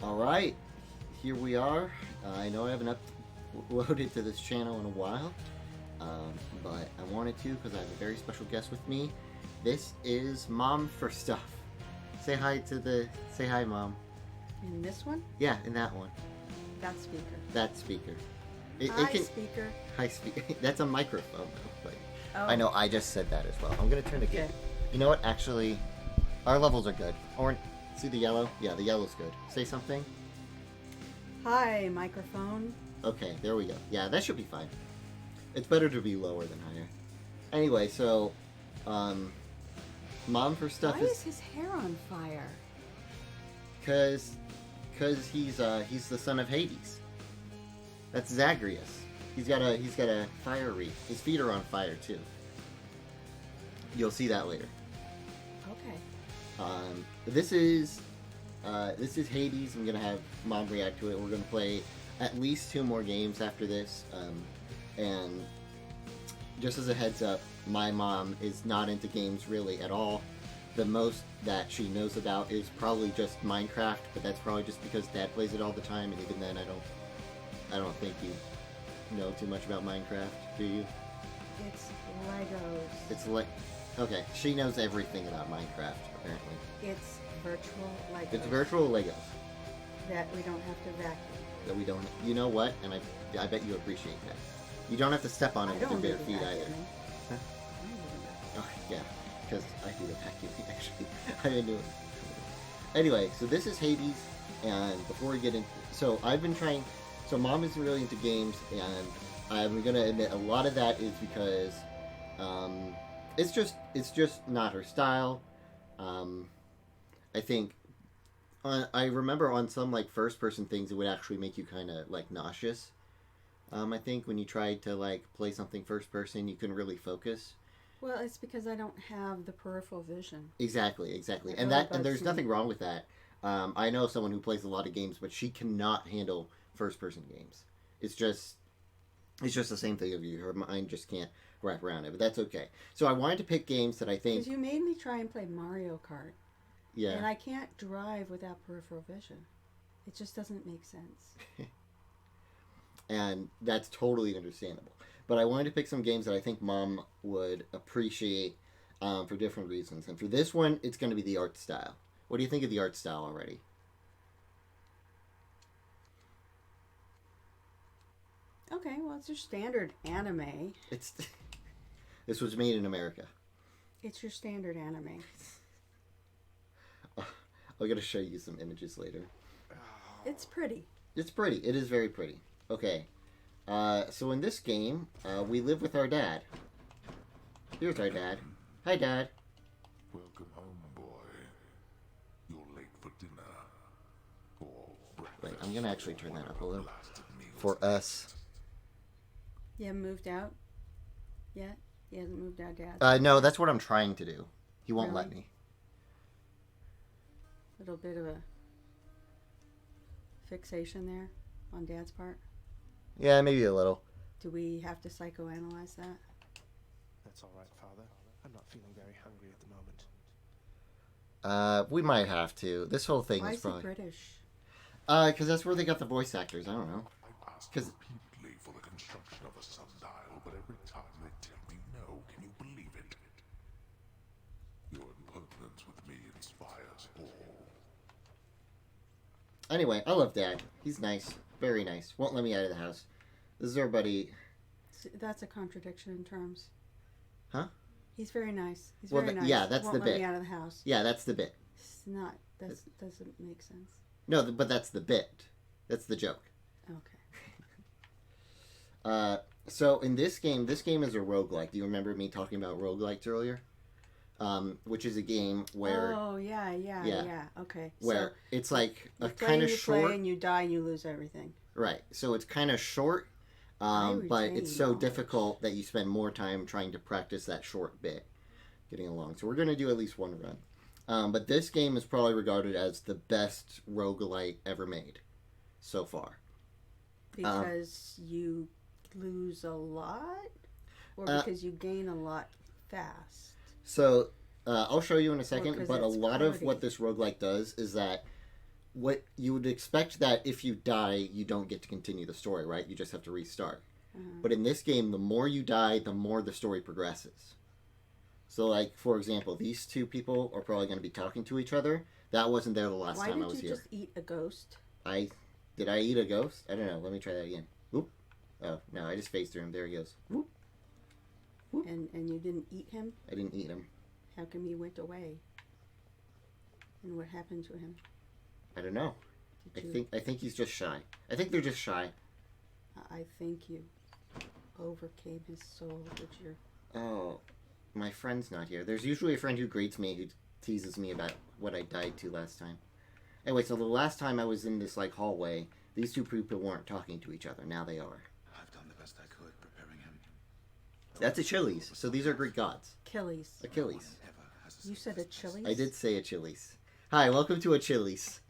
Alright, here we are. I know I haven't uploaded to this channel in a while, but I wanted to because I have a very special guest with me. This is MOM4STUFF. Say hi, Mom. In this one? Yeah, in that one. That speaker. That speaker. Speaker. Hi, speaker. That's a microphone, though. Like, Oh. I know, I just said that as well. I'm going to turn it again. Okay. You know what? Actually, our levels are good. Orange. See the yellow? Yeah, the yellow's good. Say something. Hi, microphone. Okay, there we go. Yeah, that should be fine. It's better to be lower than higher. Anyway, so, MOM4STUFF Why is his hair on fire? Cause he's the son of Hades. That's Zagreus. He's got a fire wreath. His feet are on fire too. You'll see that later. Okay. This is Hades. I'm gonna have Mom react to it. We're gonna play at least 2 more games after this. And just as a heads up, my mom is not into games really at all. The most that she knows about is probably just Minecraft, but that's probably just because Dad plays it all the time, and even then I don't think you know too much about Minecraft, do you? It's Legos. It's like, okay, she knows everything about Minecraft, apparently. It's virtual Legos. It's virtual Legos. That we don't have to vacuum. That we don't, you know what, and I bet you appreciate that. You don't have to step on it with your bare feet either. Huh? Oh, yeah, because I do the vacuuming, actually. I didn't do it. Anyway, so this is Hades, and before we get into, so I've been trying, so Mom isn't really into games, and I'm gonna admit a lot of that is because it's just not her style. I think I remember on some like first person things it would actually make you kind of like nauseous. I think when you tried to like play something first person, you couldn't really focus. Well, it's because I don't have the peripheral vision. Exactly, It and really there's bugs nothing me. wrong with that. I know someone who plays a lot of games, but she cannot handle first person games. It's just the same thing of you. Her mind just can't wrap around it, but that's okay. So I wanted to pick games that I think. Because you made me try and play Mario Kart. Yeah. And I can't drive without peripheral vision. It just doesn't make sense. And that's totally understandable. But I wanted to pick some games that I think Mom would appreciate for different reasons. And for this one, it's going to be the art style. What do you think of the art style already? Okay, well, it's your standard anime. This was made in America. It's your standard anime. I'm going to show you some images later. It's pretty. It's pretty. It is very pretty. Okay. So in this game, we live with our dad. Here's our dad. Hi, Dad. Welcome home, boy. You're late for dinner. Or breakfast. Wait, I'm going to actually turn that up a little. Blasted meals. For us. You haven't moved out yet? He hasn't moved out, Dad? No, that's what I'm trying to do. He won't Really? let me. Little bit of a fixation there on Dad's part. Yeah, maybe a little. Do we have to psychoanalyze that? That's all right, Father. I'm not feeling very hungry at the moment. We might have to. This whole thing Why is is he probably... British? Because that's where they got the voice actors. I don't know. I asked 'Cause- repeatedly for the construction of a sundial, but every time they tell me no. Can you believe it? Your impertinence with me inspires all. Anyway, I love Dad. He's nice. Very nice. Won't let me out of the house. This is our buddy... That's a contradiction in terms. Huh? He's very nice. He's Well, very nice. yeah, that's Won't the let bit. me out of the house. Yeah, that's the bit. It's not. That doesn't make sense. No, but that's the bit. That's the joke. Okay. So in this game is a roguelike. Do you remember me talking about roguelikes earlier? Which is a game where... Oh, yeah. Okay. Where it's like so a kind of you short... play and you die and you lose everything. Right. So it's kind of short, I but retain it's so knowledge. difficult that you spend more time trying to practice that short bit getting along. So we're going to do at least one run. But this game is probably regarded as the best roguelite ever made so far. Because you lose a lot? Or because you gain a lot fast? So I'll show you in a second, 'cause but a it's lot of party. what this roguelike does is that what you would expect that if you die, you don't get to continue the story, right? You just have to restart. But in this game, the more you die, the more the story progresses. So, like, for example, these two people are probably going to be talking to each other. That wasn't there the last time I was here. Why did you just eat a ghost? Did I eat a ghost? I don't know. Let me try that again. Whoop. Oh, no, I just phased through him. There he goes. Whoop. Whoop. And you didn't eat him? I didn't eat him. How come he went away? And what happened to him? I don't know. I think he's just shy. I think they're just shy. I think you overcame his soul with your... Oh, my friend's not here. There's usually a friend who greets me, who teases me about what I died to last time. Anyway, so the last time I was in this, like, hallway, these two people weren't talking to each other. Now they are. I've done the best I could preparing him. That's Achilles. So these are Greek gods. Achilles. Achilles. You said Achilles? I did say Achilles. Hi, welcome to Achilles.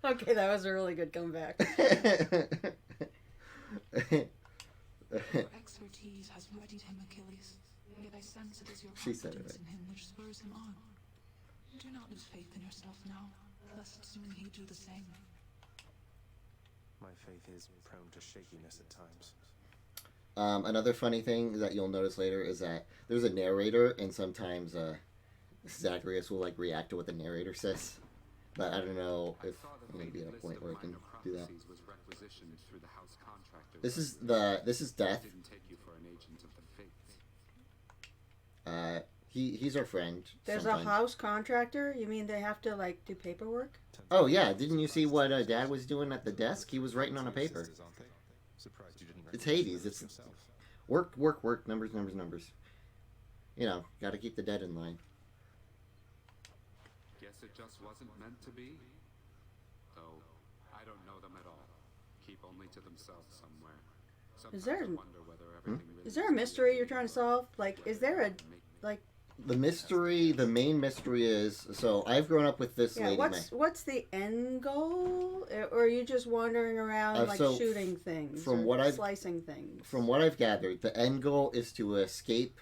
Okay, that was a really good comeback. Your expertise has readied him, Achilles. Yet I sense it is your She said it confidence right. in him which spurs him on. Do not lose faith in yourself now, lest soon he do the same. My faith is prone to shakiness at times. Another funny thing that you'll notice later is that there's a narrator, and sometimes Zacharias will like react to what the narrator says. But I don't know if maybe at a point where I can do that. This is Death. He's our friend. There's sometimes. a house contractor? You mean they have to, like, do paperwork? Oh yeah, didn't you see what Dad was doing at the desk? He was writing on a paper. It's Hades. It's work, numbers. You know, got to keep the dead in line. Guess it just wasn't meant to be. Though I don't know them at all. Keep only to themselves somewhere. Is there- Sometimes I wonder whether everything really Is there a mystery you're trying to solve? Like, is there a, like... The mystery, the main mystery is, so I've grown up with this Yeah, lady. what's the end goal? Or are you just wandering around, like, so shooting things? from or what I've- slicing things? From what I've gathered, the end goal is to escape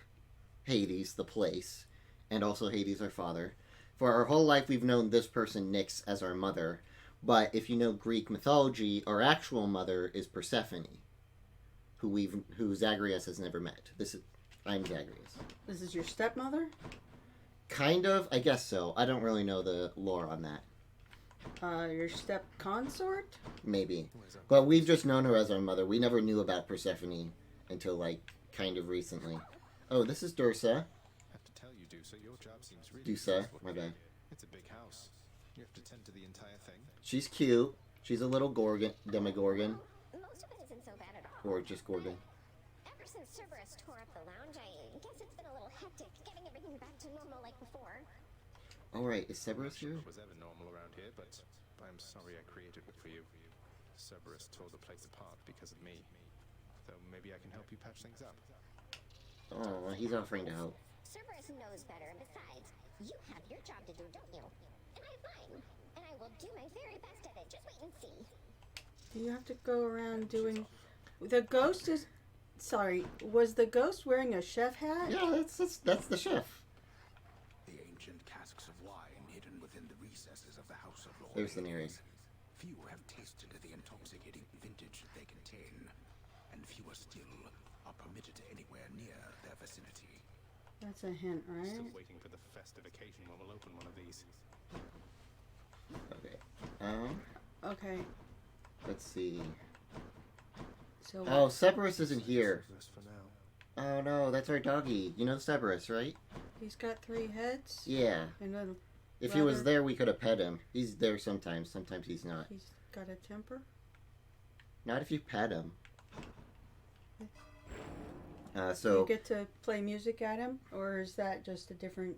Hades, the place, and also Hades, our father. For our whole life, we've known this person, Nyx, as our mother. But if you know Greek mythology, our actual mother is Persephone, who Zagreus has never met. I'm Zagreus. This is your stepmother? Kind of, I guess so. I don't really know the lore on that. Your step consort? Maybe. But we've just known her as our mother. We never knew about Persephone until, like, kind of recently. Oh, this is Dursa. I have to tell you, Dusa, your job seems really Dusa, stressful. my bad. It's a big house. You have to tend to the entire thing. She's cute. She's a little demigorgon. Most of it isn't so bad at all. Or just Gorgon. Ever since Cerberus tore up the lounge, I guess it's been a little hectic getting everything back to normal like before. Alright, is Cerberus here? It was ever normal around here, but I'm sorry I created it for you. Cerberus tore the place apart because of me. Though maybe I can help you patch things up. Oh, he's offering to help. Cerberus knows better. Besides, you have your job to do, don't you? And I have mine. And I will do my very best at it. Just wait and see. Do you have to go around doing... The ghost is... Sorry, was the ghost wearing a chef hat? Yeah, that's the chef. The ancient casks of wine hidden within the recesses of the House of Lords. There's the narrator. Few have tasted the intoxicating vintage they contain, and fewer still are permitted anywhere near their vicinity. That's a hint, right? Still waiting for the festive occasion when we'll open one of these. Okay. Okay, Let's see. so... Oh, Cerberus isn't here. Just for now. Oh no, that's our doggy. You know Cerberus, right? He's got 3 heads? Yeah. And then If he was Rather- there, we could have pet him. He's there sometimes. Sometimes he's not. he's got a temper? Not if you pet him. You So, get to play music at him? Or is that just a different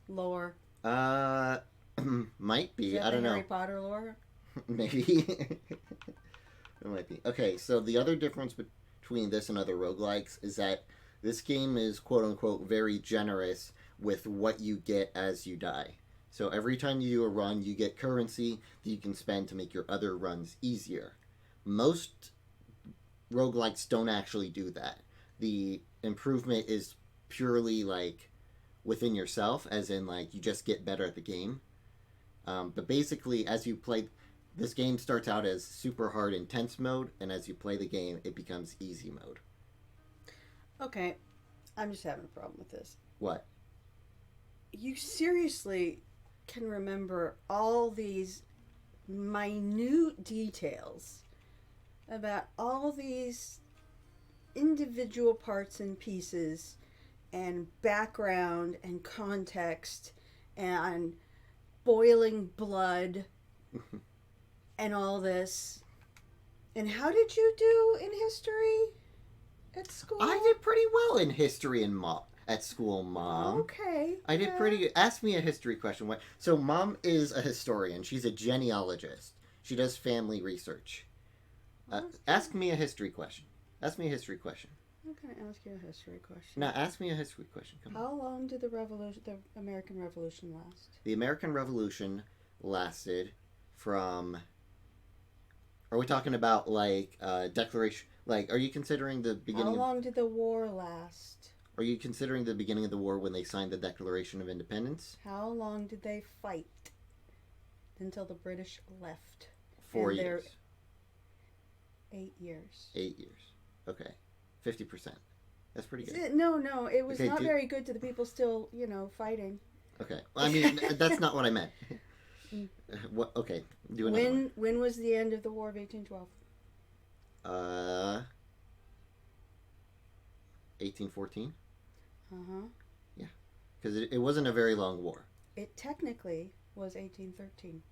lore? might Is be. that I don't the know. Harry Potter lore? Maybe. It might be. Okay, so the other difference between this and other roguelikes is that this game is quote-unquote very generous with what you get as you die. So every time you do a run, you get currency that you can spend to make your other runs easier. Most roguelikes don't actually do that. The improvement is purely like within yourself, as in like you just get better at the game. But basically, as you play, this game starts out as super hard intense mode, and as you play the game, it becomes easy mode. Okay, I'm just having a problem with this. What? You seriously can remember all these minute details about all these individual parts and pieces and background and context and boiling blood and all this. And how did you do in history at school? I did pretty well in history and at school, Mom. Okay. I did pretty good. Ask me a history question. So Mom is a historian. She's a genealogist. She does family research. Ask me a history question. Ask me a history question. I'm going to ask you a history question. Now, ask me a history question. Come on. How long did the American Revolution last? The American Revolution lasted from... Are we talking about, like, Declaration... Like, are you considering the beginning... How long did the war last? Are you considering the beginning of the war when they signed the Declaration of Independence? How long did they fight until the British left? 4 years. 8 years. 8 years. Okay. 50%. That's pretty good. No, it was Okay, not very good to the people still, fighting. Okay. Well, I mean, that's not what I meant. What? Okay. Do another one. When was the end of the War of 1812? 1814? Uh-huh. Yeah. Because it wasn't a very long war. It technically was 1813.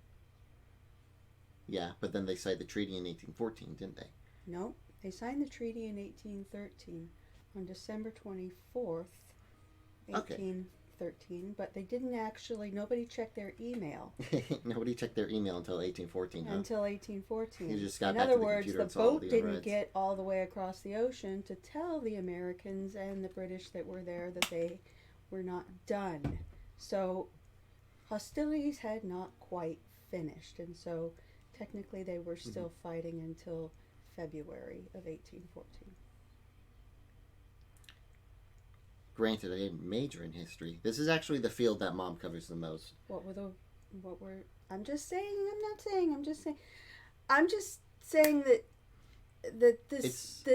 Yeah, but then they signed the treaty in 1814, didn't they? No, they signed the treaty in 1813 on December 24th, 1813, but they didn't actually, nobody checked their email. Nobody checked their email until 1814, huh? Until 1814. You just got in back other to the words, computer the and saw all boat the didn't unreads. get all the way across the ocean to tell the Americans and the British that were there that they were not done. So hostilities had not quite finished, and so technically they were still fighting until February of 1814. Granted, I didn't major in history. This is actually the field that Mom covers the most. I'm just saying that this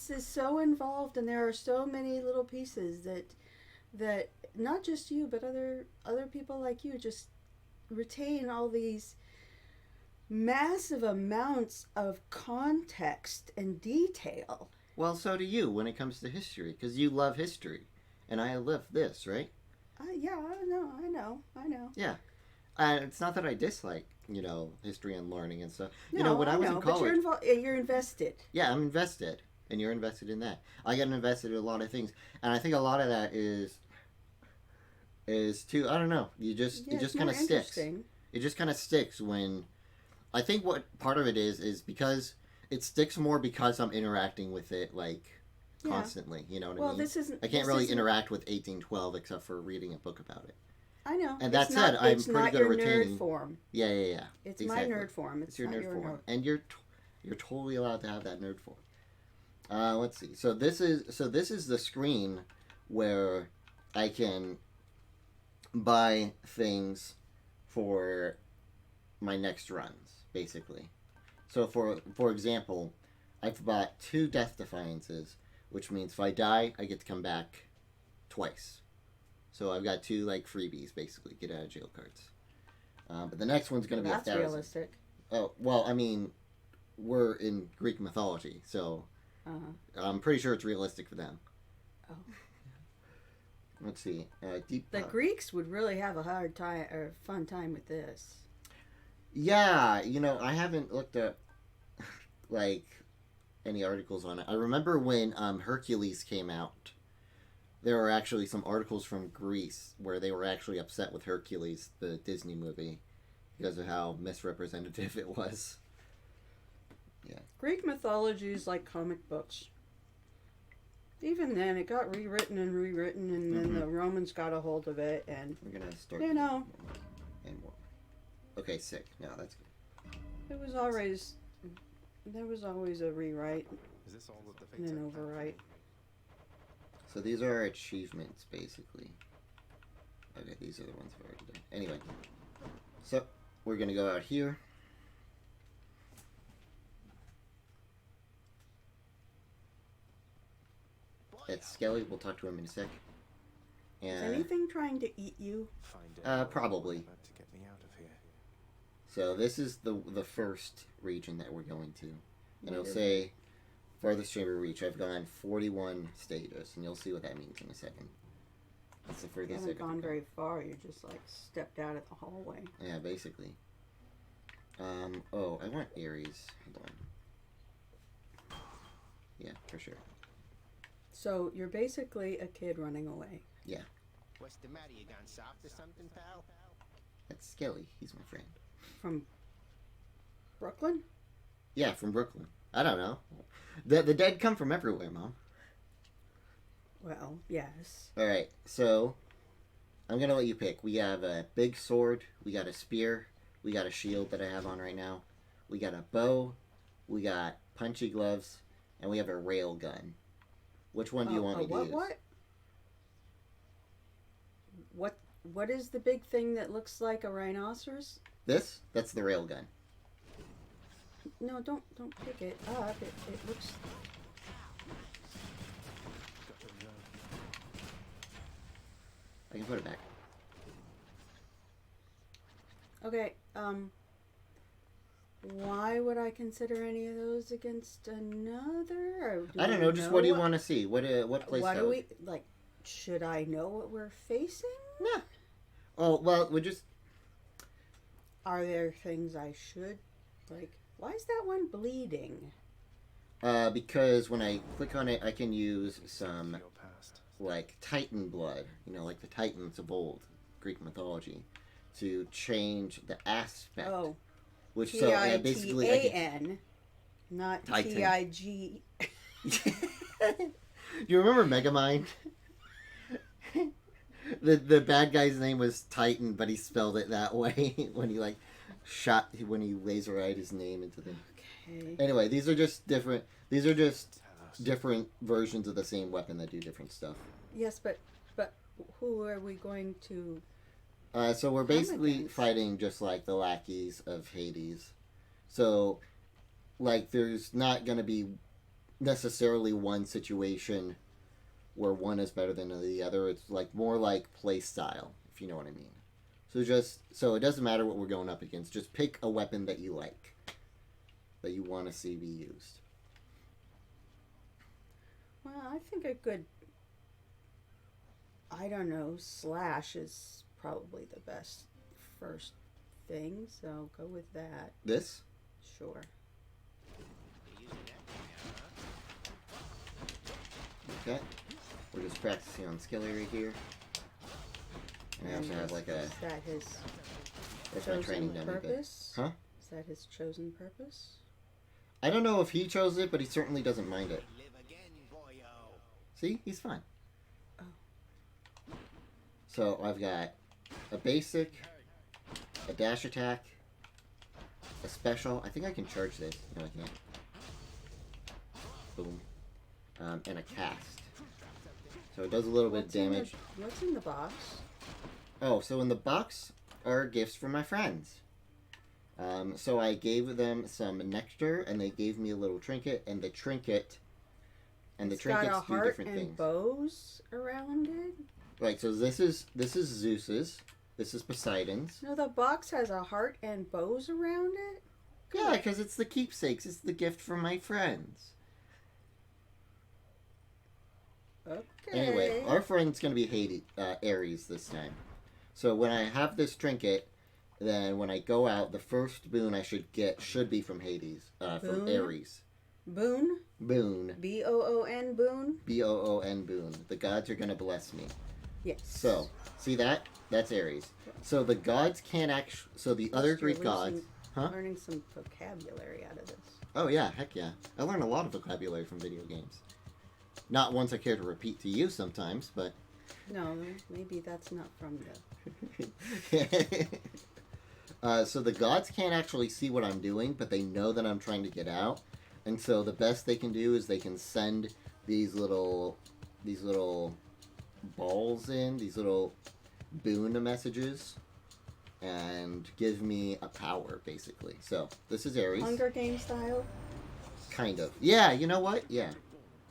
is so involved, and there are so many little pieces that not just you, but other people like you just retain all these massive amounts of context and detail. Well, so do you when it comes to history, because you love history, and I love this, right? Yeah, I know. Yeah. It's not that I dislike, history and learning and stuff. No, when I was in college... but you're invested. Yeah, I'm invested, and you're invested in that. I get invested in a lot of things, and I think a lot of that is too, I don't know, it just kind of sticks. It just kind of sticks when... I think what part of it is because it sticks more because I'm interacting with it, constantly, you know what I mean? I can't really interact with 1812 except for reading a book about it. I know. And that said, I'm pretty good at retaining... Nerd form. Yeah. It's exactly. my nerd form. It's your nerd form. And you're totally allowed to have that nerd form. Let's see. So this is the screen where I can buy things for my next runs, basically. So for example, I've bought 2 Death Defiances, which means if I die, I get to come back twice. So I've got 2 freebies, basically, get out of jail cards. But the next one's going to be 1,000. That's realistic. Oh, well, I mean, we're in Greek mythology, so I'm pretty sure it's realistic for them. Oh. Let's see. The Greeks would really have a hard time or fun time with this. Yeah, I haven't looked at any articles on it. I remember when Hercules came out, there were actually some articles from Greece where they were actually upset with Hercules, the Disney movie, because of how misrepresentative it was. Yeah. Greek mythology is like comic books. Even then, it got rewritten, and then the Romans got a hold of it, and we're gonna start. And more. Okay, sick. No, that's good. There was always a rewrite Is this all that the and an overwrite. So these are our achievements, basically. Okay, these are the ones I've already done. Anyway, so we're gonna go out here. That's Skelly. We'll talk to him in a sec. Is And anything trying to eat you? probably. To get me out of here. So this is the first region that we're going to, and it'll Yeah. say farthest chamber reach. I've gone 41 stages, and you'll see what that means in a second. That's the You furthest haven't I've gone gone. very far. You just like stepped out of the hallway. Yeah, basically. Oh, I want Ares. Hold on. Yeah, for sure. So you're basically a kid running away. What's the matter? You gone soft or something, pal? That's Skelly. He's my friend. From Brooklyn? Yeah, from Brooklyn. I don't know. The dead come from everywhere, Mom. Well, yes. Alright, so I'm gonna let you pick. We have a big sword, we got a spear, we got a shield that I have on right now, we got a bow, we got punchy gloves, and we have a rail gun. Which one do you want me to use? What is the big thing that looks like a rhinoceros? This? That's the rail gun. No, don't pick it up. It looks. I can put it back. Okay. Why would I consider any of those against another? Or I don't know, just what do you want to see? What place What that do was? we like? Should I know what we're facing? Nah. Oh, well, we just... Are there things I should like? Why is that one bleeding? Because when I click on it, I can use some, Your past. like, Titan blood, you know, like the Titans of old, Greek mythology, to change the aspect. Oh, Which, so, basically... I can- Titan, not Titan. Tig. You remember Megamind? The bad guy's name was Titan, but he spelled it that way when he when he laser-eyed his name into the... Okay. Anyway, these are just different different versions of the same weapon that do different stuff. Yes, but who are we going to? So we're basically against? fighting just like the lackeys of Hades. So, like, there's not going to be necessarily one situation where one is better than the other. It's like more like play style, if you know what I mean. So it doesn't matter what we're going up against. Just pick a weapon that you like, that you want to see be used. Well, I think a good, I don't know, slash is probably the best first thing. So go with that. This? Sure. Okay. We're just practicing on Skelly right here. And I also have like a... Is that his That's my training chosen dummy bit. purpose? Huh? Is that his chosen purpose? I don't know if he chose it, but he certainly doesn't mind it. Live again, boyo. See? He's fine. Oh. So I've got a basic, a dash attack, a special. I think I can charge this. No, I can't. Boom. And a cast. So it does a little bit of damage. What's in the box? Oh, so in the box are gifts from my friends. So I gave them some nectar, and they gave me a little trinket, and the trinket... And the It's got trinkets a do heart different and things. bows around it. Right, so this is Zeus's. This is Poseidon's. No, the box has a heart and bows around it. Yeah, because it's the keepsakes. It's the gift from my friends. Okay. Anyway, our friend's going to be Ares this time. So when I have this trinket, then when I go out, the first boon I should get should be from Hades. From Boon? Ares. Boon. Boon. Boon. Boon. Boon boon. The gods are going to bless me. Yes. So, see that? That's Ares. So the gods can't actually... So the other You're Greek gods... Huh? Learning some vocabulary out of this. Oh yeah, heck yeah. I learn a lot of vocabulary from video games. Not ones I care to repeat to you sometimes, but... No, maybe that's not from the... So the gods can't actually see what I'm doing, but they know that I'm trying to get out. And so the best they can do is they can send these little these little balls in, these little boon messages, and give me a power, basically. So, this is Ares. Hunger Game style? Kind of. Yeah, you know what? Yeah.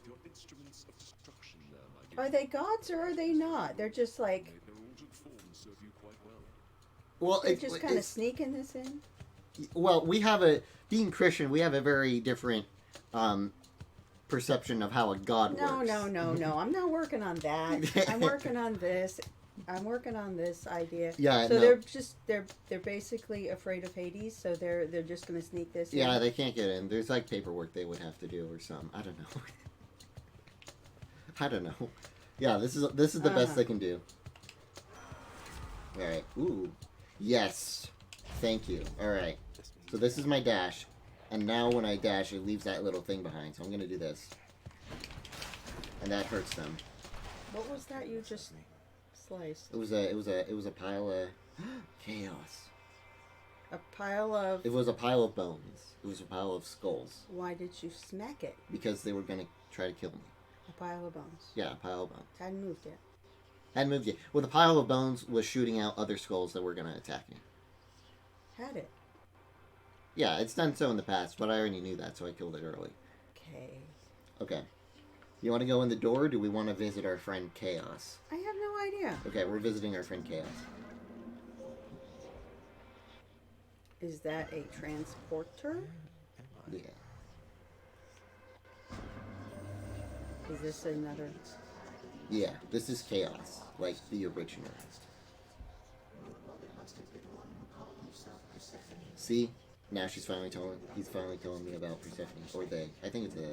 Your instruments of destruction there, my Are they gods or are they not? They're just like, Their altered forms serve you quite well. Well, they're just kind of sneaking this in? well, being Christian, we have a very different perception of how a god No, works. no. I'm not working on that. I'm working on this. I'm working on this idea. Yeah, So no. they're basically afraid of Hades, so they're just gonna sneak this in. Yeah, they can't get in. There's like paperwork they would have to do or something. I don't know. I don't know. Yeah, this is the best they can do. All right. Ooh. Yes. Thank you. All right. So this is my dash, and now when I dash, it leaves that little thing behind. So I'm gonna do this, and that hurts them. What was that you just sliced? It was a pile of chaos. A pile of. It was a pile of bones. It was a pile of skulls Why did you smack it? because they were gonna try to kill me. A pile of bones. Yeah, a pile of bones. Hadn't moved yet. Hadn't moved yet. Well, the pile of bones was shooting out other skulls that were gonna attack me. Had it. Yeah, it's done so in the past, but I already knew that, so I killed it early. Okay. Okay. You want to go in the door, or do we want to visit our friend Chaos? I have no idea. Okay, we're visiting our friend Chaos. Is that a transporter? Yeah. Is this another? Yeah, this is Chaos, like the original. See? Now he's finally telling me about Persephone. Or they. I think it's they. I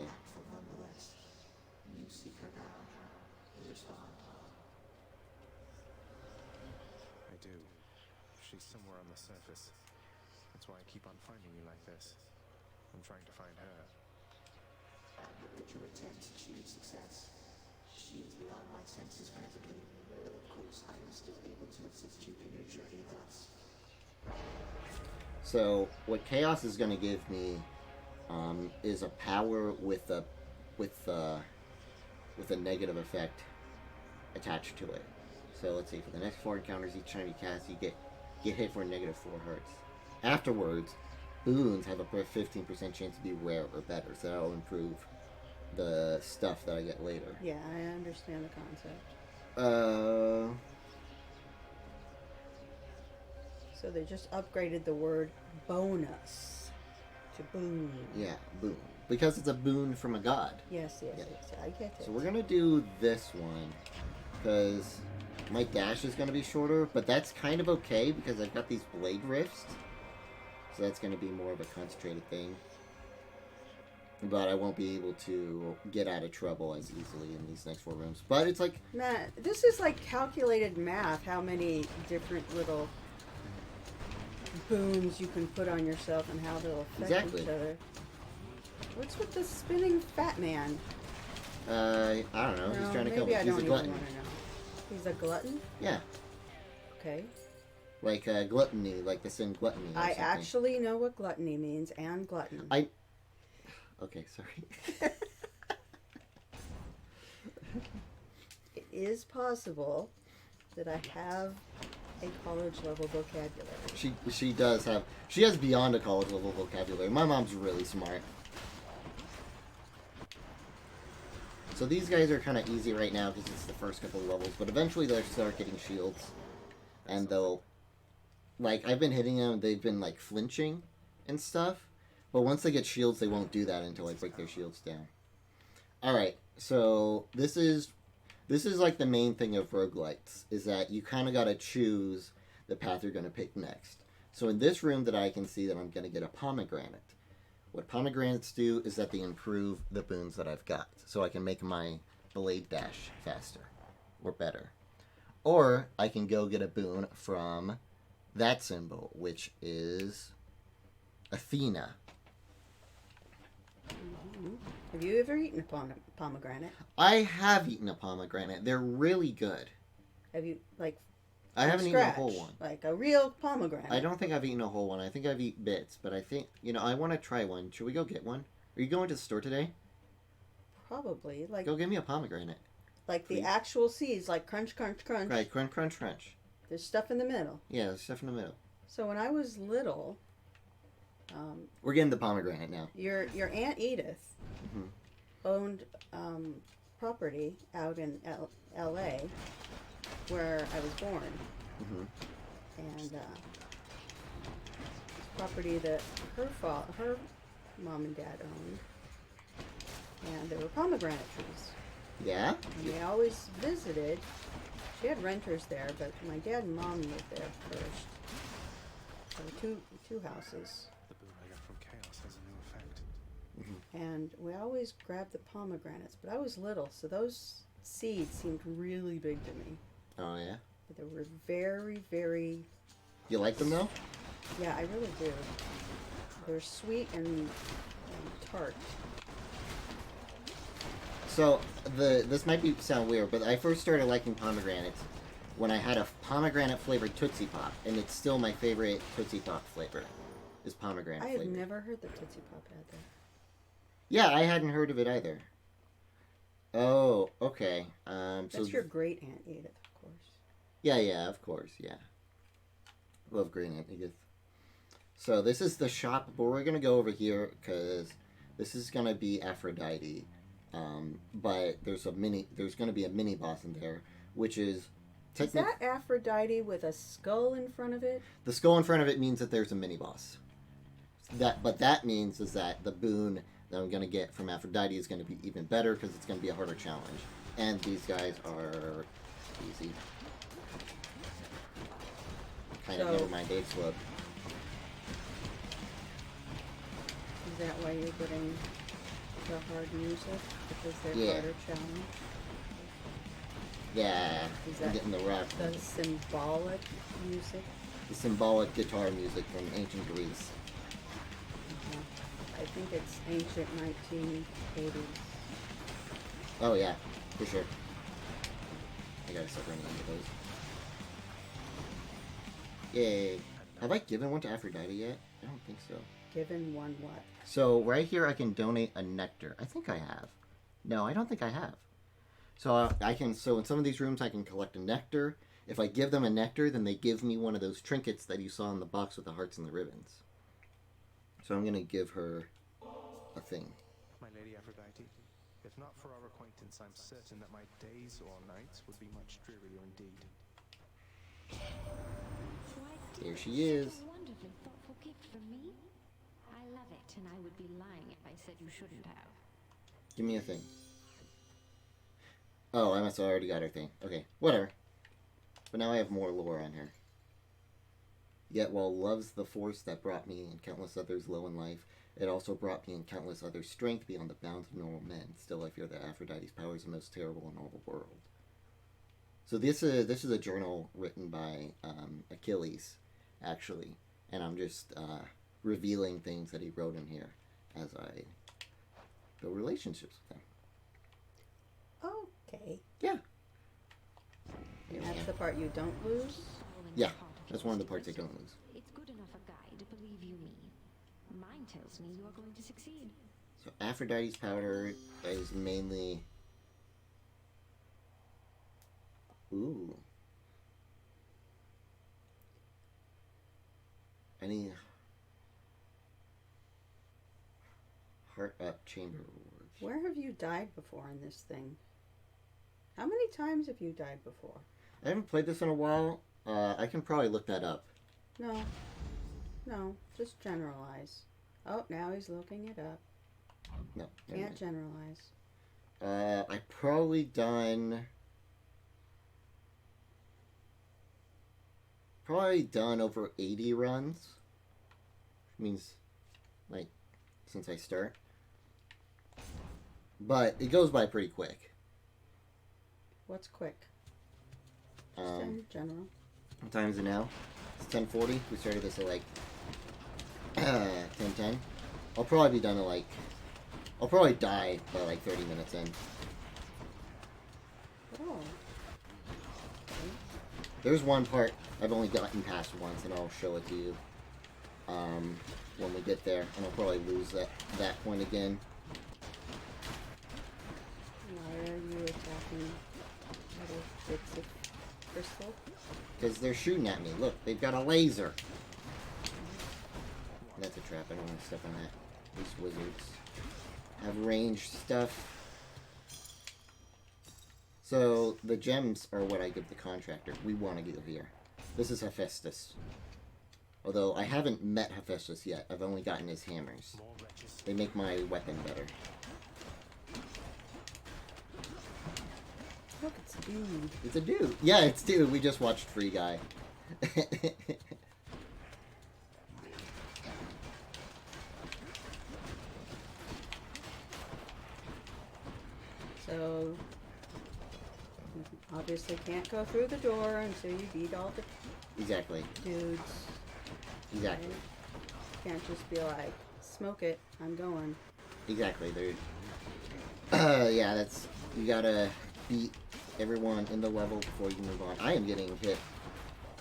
do. She's somewhere on the surface. That's why I keep on finding you like this. I'm trying to find her. But your attempt achieved success. She is beyond my senses presently. Of course, I am still able to assist you in your journey thus. So what Chaos is going to give me is a power with a negative effect attached to it. So let's see, for the next 4 encounters, each time you cast, you get hit for -4 hurts. Afterwards, boons have a 15% chance to be rare or better, so that'll improve the stuff that I get later. Yeah, I understand the concept. So they just upgraded the word bonus to boon. Yeah, boon. Because it's a boon from a god. Yes, I get it. So we're gonna do this one, because my dash is gonna be shorter, but that's kind of okay because I've got these blade rifts. So that's gonna be more of a concentrated thing. But I won't be able to get out of trouble as easily in these next 4 rooms. But it's like... Matt, this is like calculated math, how many different little boons you can put on yourself and how they'll affect each other. What's with the spinning fat man? I don't know. He's trying to kill me. Maybe I He's don't a even glutton. want to know. He's a glutton? Yeah. Okay. Like gluttony, like the sin gluttony. Or I something. actually know what gluttony means and glutton. Okay, sorry. It is possible that I have a college level vocabulary. She does have... She has beyond a college level vocabulary. My mom's really smart. So these guys are kind of easy right now because it's the first couple of levels, but eventually they'll start getting shields. And they'll... Like, I've been hitting them, they've been, like, flinching and stuff. But once they get shields, they won't do that until I break their shields down. Alright, so this is like the main thing of roguelites, is that you kind of got to choose the path you're going to pick next. So in this room that I can see that I'm going to get a pomegranate. What pomegranates do is that they improve the boons that I've got. So I can make my blade dash faster. Or better. Or I can go get a boon from that symbol, which is Athena. Mm-hmm. Have you ever eaten a pomegranate? I have eaten a pomegranate. They're really good. Have you, like, I haven't eaten a whole one. Like a real pomegranate? I don't think I've eaten a whole one. I think I've eaten bits, but I think, I want to try one. Should we go get one? Are you going to the store today? Probably. Like, go get me a pomegranate. Like the Please. actual seeds, like crunch, crunch, crunch. Right, crunch, crunch, crunch. There's stuff in the middle. Yeah, there's stuff in the middle. So when I was little, We're getting the pomegranate now. your Aunt Edith Mhm. owned property out in L.A. where I was born, Mhm. and property that her mom and dad owned, and there were pomegranate trees. Yeah? And we always visited. She had renters there, but my dad and mom lived there first. There were two houses, The boon I got from chaos has a new effect. and we always grabbed the pomegranates. But I was little, so those seeds seemed really big to me. Oh, yeah? But they were very, very, You like them, though? yeah, I really do. They're sweet and tart. So, this might sound weird, but I first started liking pomegranates when I had a pomegranate-flavored Tootsie Pop, and it's still my favorite Tootsie Pop flavor, is pomegranate I had flavor. never heard that Tootsie Pop had that. Yeah, I hadn't heard of it either. Oh, okay. That's your great Aunt Edith, of course. Yeah, of course, yeah. Love green Aunt Edith. So this is the shop, but we're gonna go over here because this is gonna be Aphrodite. But there's gonna be a mini boss in there, which is Is that Aphrodite with a skull in front of it? the skull in front of it means that there's a mini boss. But that means is that the boon that I'm gonna get from Aphrodite is gonna be even better because it's gonna be a harder challenge. And these guys are easy. Kind of So- never mind, they explode. Is that why you're getting the hard music? Because they're Yeah. harder challenge? Yeah, Is I'm that getting the rock. the symbolic music? The symbolic guitar music from ancient Greece. I think it's ancient 1980s. Oh yeah, for sure. I gotta start running into those. Yay. Have I given one to Aphrodite yet? I don't think so. Given one what? So right here I can donate a nectar. I think I have. No, I don't think I have. So so in some of these rooms I can collect a nectar. If I give them a nectar, then they give me one of those trinkets that you saw in the box with the hearts and the ribbons. So I'm gonna give her a thing. My lady Aphrodite, if not for our acquaintance, I'm certain that my days or nights would be much drearier indeed. There she is. Such a wonderfully thoughtful gift from me. I love it, and I would be lying if I said you shouldn't have. Give me a thing. Oh, I must have already got her thing. Okay, whatever. But now I have more lore on her. Yet while love's the force that brought me and countless others low in life, it also brought me and countless others strength beyond the bounds of normal men. Still I fear that Aphrodite's power is the most terrible in all the world. So this is a journal written by Achilles, actually. And I'm just revealing things that he wrote in here as I build relationships with him. Okay. Yeah. And That's the part you don't lose? Yeah, that's one of the parts I don't lose. It's good enough a guide, believe you me. Mine tells me you are going to succeed. So Aphrodite's powder is mainly... Ooh. Any... Heart up chamber rewards. Where have you died before in this thing? How many times have you died before? I haven't played this in a while. I can probably look that up. No, just generalize. Oh, now he's looking it up. No. never Can't mind. generalize. I've probably done over 80 runs. Which means, like, since I start. But it goes by pretty quick. What's quick? Just in general. What time is it now? It's 10:40. We started this at like 10:10. I'll probably be done at like... I'll probably die by like 30 minutes in. Oh. There's one part I've only gotten past once, and I'll show it to you when we get there, and I'll probably lose that point again. Why are you attacking little bits of crystal. Because they're shooting at me. Look, they've got a laser. That's a trap. I don't want to step on that. These wizards have ranged stuff. So, the gems are what I give the contractor. We want to go here. This is Hephaestus. Although, I haven't met Hephaestus yet. I've only gotten his hammers. They make my weapon better. Look, it's a dude. It's a dude. Yeah, it's dude. We just watched Free Guy. So, you obviously can't go through the door until you beat all the Exactly. dudes. Exactly. Right? Can't just be like, smoke it, I'm going. Exactly, dude. Yeah, that's... You gotta beat everyone in the level before you move on. I am getting hit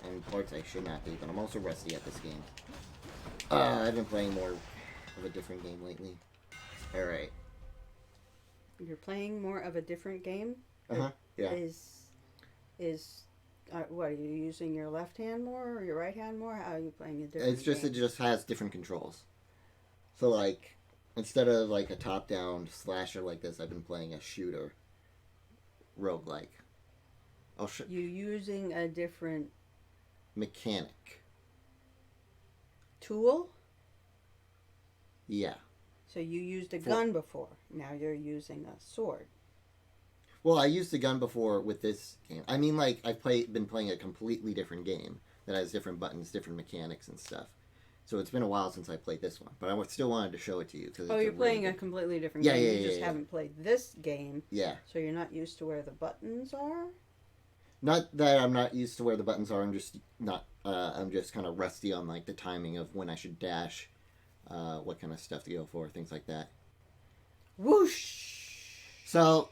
in parts I should not be, but I'm also rusty at this game. I've been playing more of a different game lately. Alright. You're playing more of a different game? Uh-huh, yeah. What, are you using your left hand more or your right hand more? How are you playing a different It's just, game? it just has different controls. So, like, instead of, like, a top-down slasher like this, I've been playing a shooter. Roguelike. I'll show You using a different mechanic. tool? Yeah. So you used a gun before. Now you're using a sword. Well, I used the gun before with this game. I mean, like, I've been playing a completely different game that has different buttons, different mechanics and stuff. So it's been a while since I played this one, but I still wanted to show it to you. Oh, you're playing a completely different Yeah, game. yeah, You yeah, just yeah. haven't played this game. Yeah. So you're not used to where the buttons are? Not that I'm not used to where the buttons are. I'm just not. I'm just kind of rusty on like the timing of when I should dash, what kind of stuff to go for, things like that. Whoosh! So,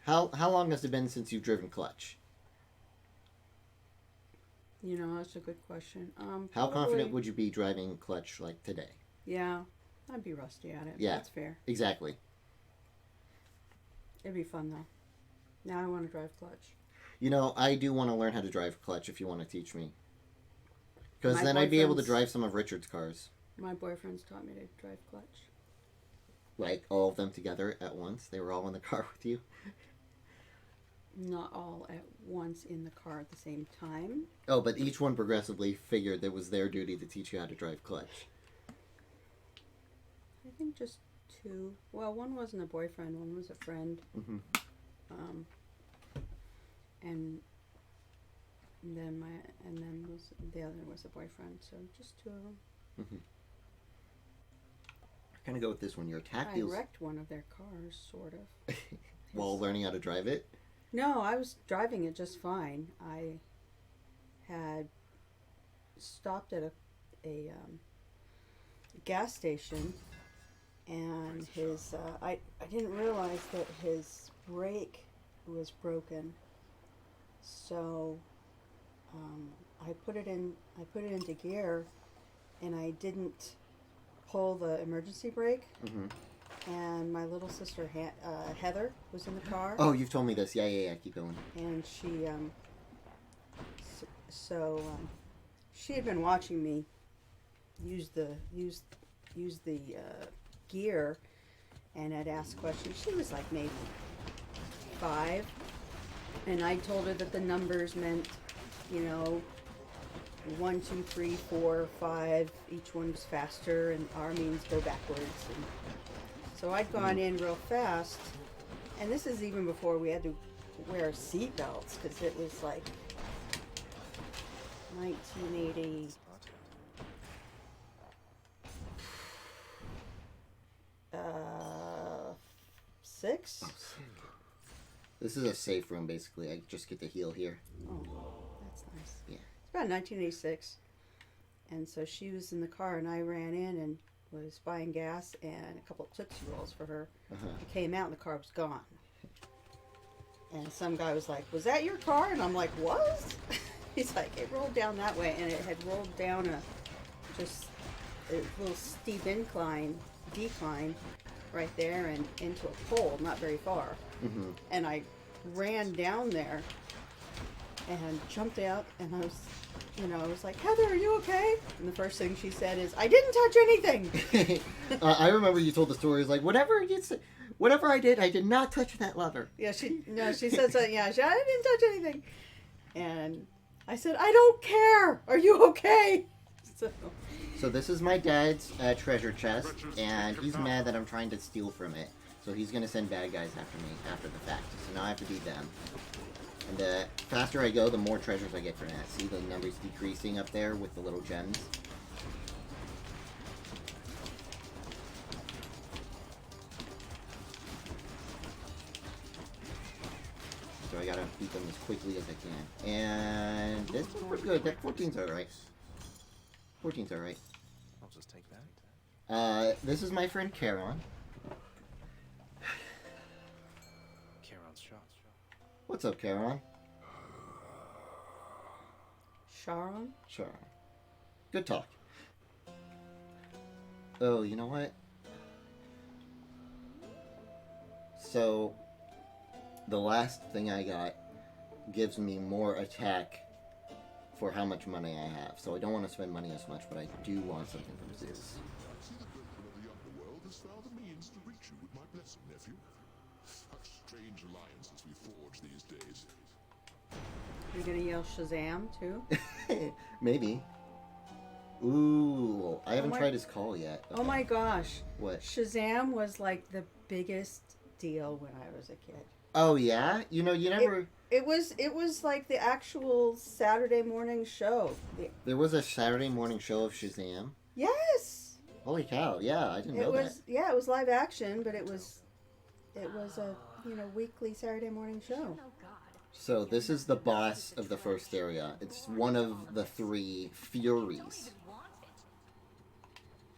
how long has it been since you've driven clutch? You know, that's a good question. How confident would you be driving clutch like today? Yeah, I'd be rusty at it. Yeah. That's fair. Exactly. It'd be fun though. Now I want to drive clutch. You know, I do want to learn how to drive clutch if you want to teach me. Because My then I'd be able to boyfriend's- drive some of Richard's cars. My boyfriend's taught me to drive clutch. Like, all of them together at once. They were all in the car with you. Not all at once in the car at the same time. Oh, but each one progressively figured it was their duty to teach you how to drive clutch. I think just two. Well, one wasn't a boyfriend, one was a friend. Mm-hmm. And then the other was a boyfriend, so just two of them. Mm-hmm. I kind of go with this one. Your attack I deals... wrecked one of their cars, sort of. While learning how to drive it? No, I was driving it just fine. I had stopped at a gas station, and his I didn't realize that his brake was broken. So I put it into gear, and I didn't pull the emergency brake. Mm-hmm. And my little sister Heather was in the car. Oh, you've told me this. Yeah. Keep going. And she she had been watching me use the gear, and had asked questions. She was like maybe 5, and I told her that the numbers meant, 1, 2, 3, 4, 5. Each one's faster, and R means go backwards. And so I'd gone in real fast, and this is even before we had to wear seat belts, because it was like 1980. Six? This is a safe room, basically. I just get to heal here. Oh, that's nice. Yeah. It's about 1986. And so she was in the car, and I ran in and was buying gas and a couple of Tootsie Rolls for her. Uh-huh. I came out, and the car was gone. And some guy was like, "Was that your car?" And I'm like, "Was?" He's like, "It rolled down that way," and it had rolled down a little steep decline right there, and into a pole, not very far. Mm-hmm. And I ran down there and jumped out, and I was like, Heather, are you okay? And the first thing she said is, I didn't touch anything. I remember you told the story. It's like, whatever I did not touch that lever. Yeah, she said so. Yeah, I didn't touch anything. And I said, I don't care. Are you okay? So this is my dad's treasure chest, and he's mad that I'm trying to steal from it. So he's going to send bad guys after me after the fact. So now I have to beat them. And the faster I go, the more treasures I get from that. See the numbers decreasing up there with the little gems? So I gotta beat them as quickly as I can. And this is pretty good. That 14's alright. 14's alright. I'll just take that. This is my friend Charon. Charon's shot. What's up, Charon? Sharon? Sharon. Good talk. Oh, you know what? So, the last thing I got gives me more attack for how much money I have. So I don't want to spend money as much, but I do want something from Zeus. See the Griffin of the underworld has found a means to reach you with my blessing, nephew. Such strange alliances we forge these days. You're gonna yell Shazam too? Maybe. Ooh, I haven't my- tried his call yet. Oh my gosh. What? Shazam was like the biggest deal when I was a kid. Oh yeah? You know, you never... It was like the actual Saturday morning show. There was a Saturday morning show of Shazam? Yes! Holy cow, yeah, I didn't know that. Yeah, it was live action, but it was a, weekly Saturday morning show. So this is the boss of the first area. It's one of the 3 Furies.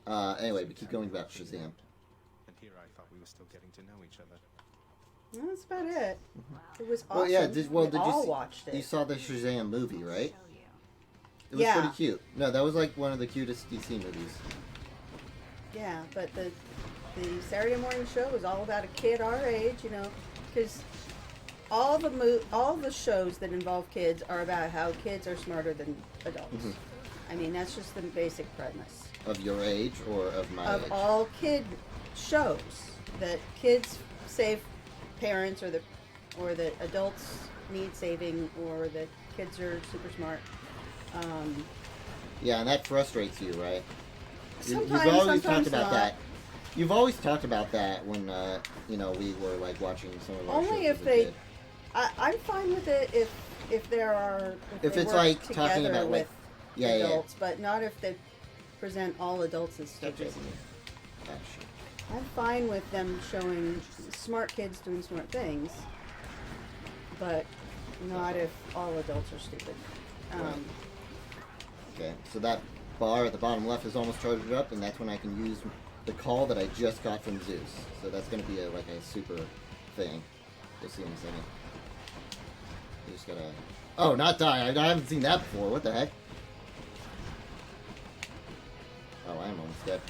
Anyway, we keep going about Shazam. And here I thought we were still getting to know each other. Well, that's about it. It was awesome. Well, yeah, we did all you watched it. You saw the Shazam movie, right? It was Yeah. pretty cute. No, that was like one of the cutest DC movies. Yeah, but the Saturday morning show was all about a kid our age, because all the shows that involve kids are about how kids are smarter than adults. Mhm. I mean, that's just the basic premise Of your age or of my age? of all kid shows, that kids save parents, or that adults need saving, or that kids are super smart. Yeah, and that frustrates you, right? Sometimes, You've always sometimes talked about not. that. You've always talked about that when we were like watching some of our Only shows if as a they. kid. I'm fine with it if there are If they it's work like talking together about, like- with yeah, adults, but not if they present all adults as Stop stupid. chasing me. Oh, shit. I'm fine with them showing smart kids doing smart things, but not if all adults are stupid. Right. Okay, so that bar at the bottom left is almost charged up, and that's when I can use the call that I just got from Zeus. So that's going to be like a super thing. You'll see in a second. You just gotta... Oh, not die. I haven't seen that before. What the heck? Oh, I am almost dead.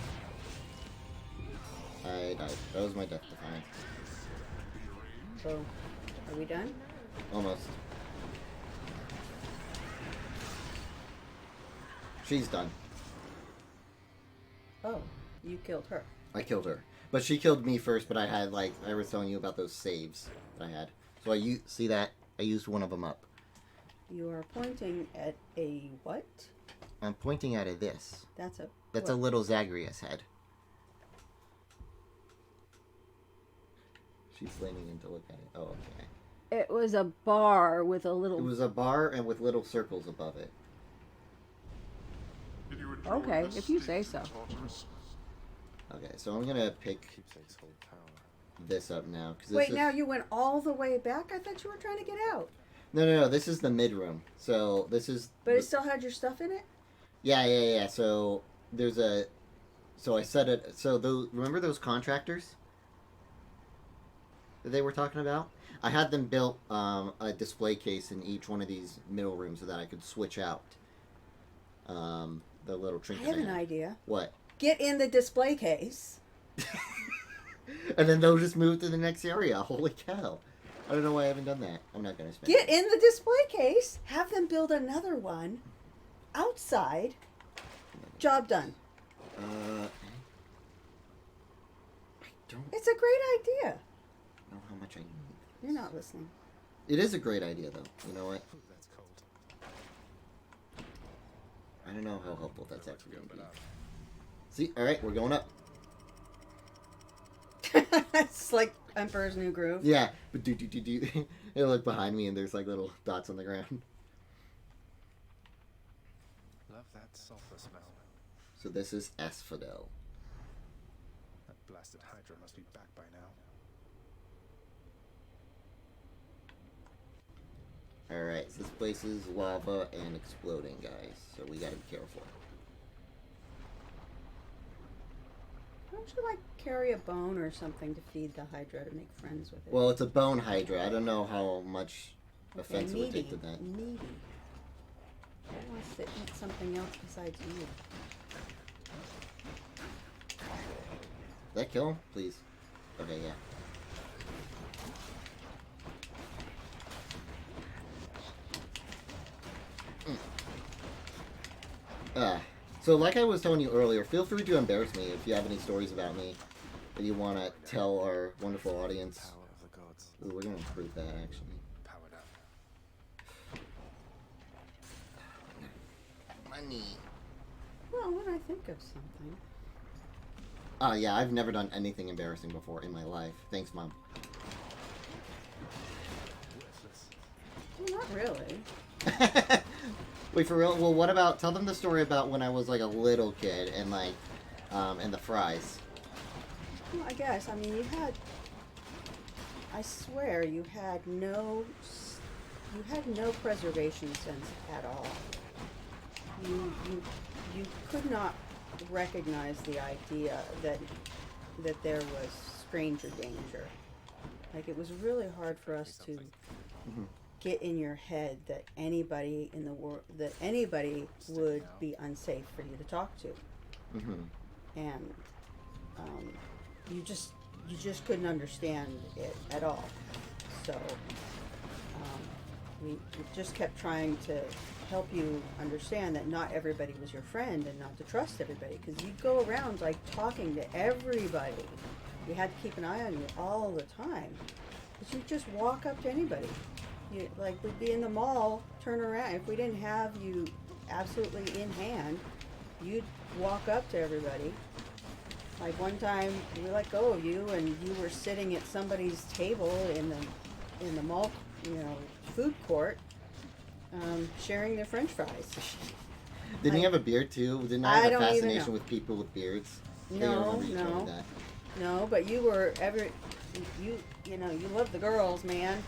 I died. That was my death defiance. So, are we done? Almost. She's done. Oh, you killed her. I killed her. But she killed me first, but I had, like, I was telling you about those saves that I had. So see that? I used one of them up. You are pointing at a what? I'm pointing at this. That's a That's a little Zagreus head. She's leaning in to look at it. Oh, okay. It was a bar with a little. It was a bar and with little circles above it. Did you enjoy Okay, this, if you say Steve so. Tartarus? Okay, so I'm gonna pick Keepsakes hold power. this up now. Cause Wait, this now is... you went all the way back? I thought you were trying to get out. No, this is the mid room. So this is... But it still had your stuff in it? Yeah. So there's a... So I set it... So remember those contractors that they were talking about? I had them built a display case in each one of these middle rooms so that I could switch out the little I trinket. have an idea. What? Get in the display case. And then they'll just move to the next area. Holy cow. I don't know why I haven't done that. I'm not gonna spend. Get in the display case. Have them build another one outside. Job done. I don't It's a great idea. know how much I need. You're not listening. It is a great idea, though. You know what? Ooh, that's cold. I don't know how helpful that's actually going to be. But, See? Alright, we're going up. It's like Emperor's New Groove. Yeah. But do. I look behind me and there's like little dots on the ground. love that sulfur smell. So this is asphodel. That blasted Hydra must be back by now. Alright, so this place is lava and exploding, guys. So we gotta be careful. Don't you like carry a bone or something to feed the Hydra to make friends with it? Well, it's a bone hydra. I don't know how much offense it would take to that. Meaty. It wants to eat something else besides you. Did that kill him? Please. Okay, yeah. So like I was telling you earlier, feel free to embarrass me if you have any stories about me that you want to tell our wonderful audience. Power of the gods. Ooh, we're going to improve that, actually. Powered up. Money. Well, when I think of something. Yeah, I've never done anything embarrassing before in my life. Thanks, Mom. Worthless. Well, not really. Wait, for real? Well, what about... Tell them the story about when I was, like, a little kid and, like, and the fries. Well, I guess. I mean, you had... I swear you had no preservation sense at all. You could not recognize the idea that there was stranger danger. Like, it was really hard for us to get in your head that anybody in the world, that anybody would be unsafe for you to talk to. And you just couldn't understand it at all. So we just kept trying to help you understand that not everybody was your friend and not to trust everybody, because you'd go around like talking to everybody. You had to keep an eye on you all the time, but you'd just walk up to anybody. You, like, we'd be in the mall, turn around. If we didn't have you absolutely in hand, you'd walk up to everybody. Like one time, we let go of you, and you were sitting at somebody's table in the mall, food court, sharing their French fries. Didn't he have a beard too? Didn't I have a don't even fascination know. with people with beards? I think I No, remember you telling me no. that. No, but you were you loved the girls, man.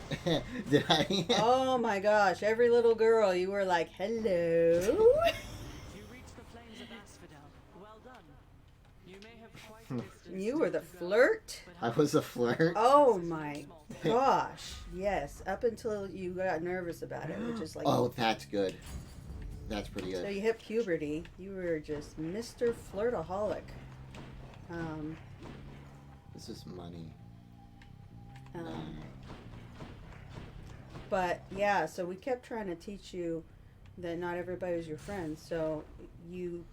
Did I? Oh my gosh, every little girl, you were like, hello. You reached the flames of asphodel. Well done. You may have quite distanced You were the to go, flirt. I was a flirt. Oh my gosh, yes. Up until you got nervous about it, which is like. Oh, that's good. That's pretty So good. you hit puberty. You were just Mr. Flirtaholic. This is money. But yeah, so we kept trying to teach you that not everybody was your friend. So you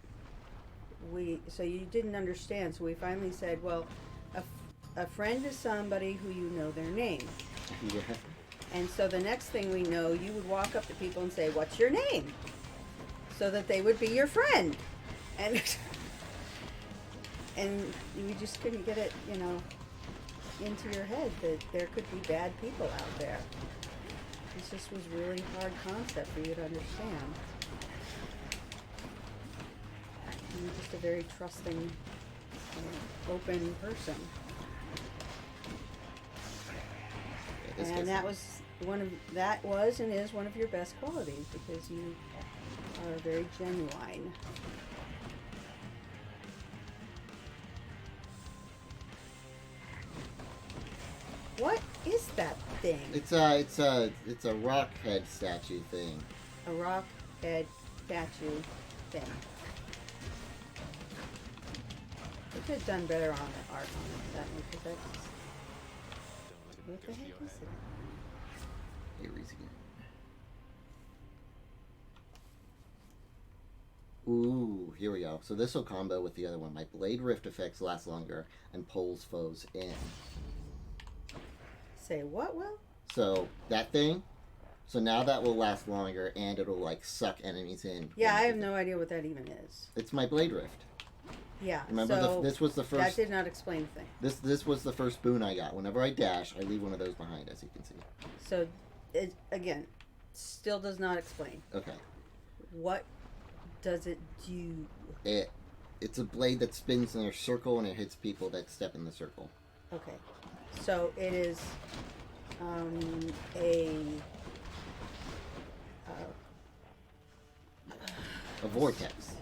didn't understand. So we finally said, well, a friend is somebody who you know their name. Yeah. And so the next thing we know, you would walk up to people and say, what's your name? So that they would be your friend. And and we just couldn't get it, into your head that there could be bad people out there. This just was really hard concept for you to understand. You're just a very trusting, open person. Yeah, this And guy's- that was and is one of your best qualities, because you are very genuine. What is that thing? It's a rock head statue thing. A rock head statue thing. They could have done better on the art on it, that one, because that's... Don't let it What the go to heck your is head. it? Ares again. Ooh, here we go. So this will combo with the other one. My Blade Rift effects last longer and pulls foes in. Say what, Will? So that thing. So now that will last longer and it'll like suck enemies in. Yeah, I have no idea what that even is. It's my Blade Rift. Yeah. Remember, so this was the first. That did not explain the thing. This was the first boon I got. Whenever I dash, I leave one of those behind, as you can see. So, it again, still does not explain. Okay. What does it do? It's a blade that spins in a circle and it hits people that step in the circle. Okay. So it is a vortex.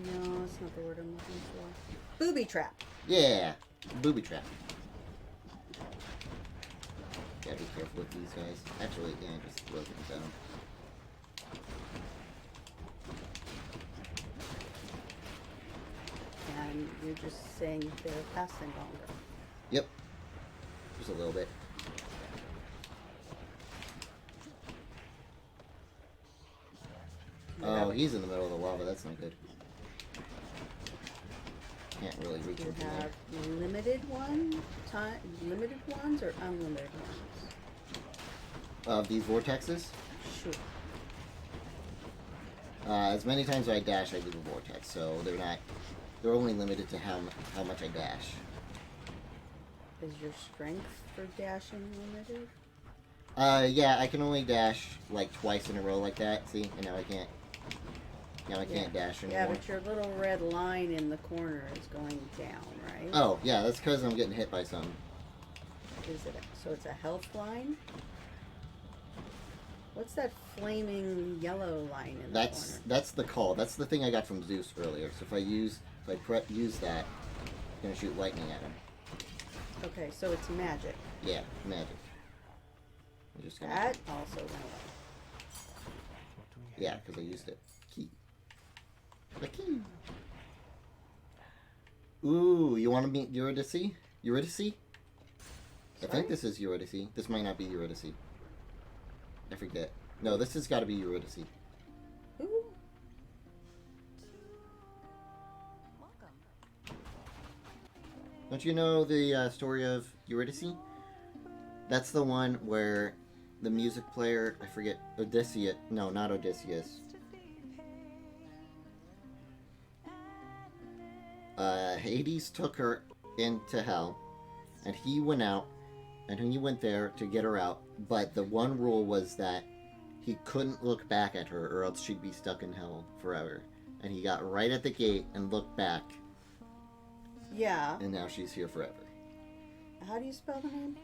No, that's not the word I'm looking for. Booby trap. Yeah, booby trap. Gotta be careful with these guys. Actually, yeah, just throw things at them. And you're just saying they're lasting longer. Yep. Just a little bit. Oh, he's in the middle of the lava. That's not good. Can't really reach him You from there. have limited ones or unlimited ones? These vortexes? Sure. As many times as I dash, I leave a vortex, so they're only limited to how much I dash. Is your strength for dashing limited? Yeah, I can only dash like twice in a row like that. See, and now I can't. Now I can't dash anymore. Yeah, but your little red line in the corner is going down, right? Oh, yeah, that's because I'm getting hit by something. So it's a health line? What's that flaming yellow line in the corner? That's the call. That's the thing I got from Zeus earlier. So if I use that, I'm gonna shoot lightning at him. Okay, so it's magic. Yeah, magic. I'm just gonna. That also went away. Yeah, because I used it. Key. The key. Ooh, you want to meet Eurydice? Eurydice? I think this is Eurydice. This might not be Eurydice. I forget. No, this has got to be Eurydice. Ooh. Don't you know the story of Eurydice? That's the one where the music player, I forget, Odysseus. No, not Odysseus. Hades took her into hell, and he went out, and he went there to get her out, but the one rule was that he couldn't look back at her or else she'd be stuck in hell forever. And he got right at the gate and looked back. Yeah. And now she's here forever. How do you spell the name?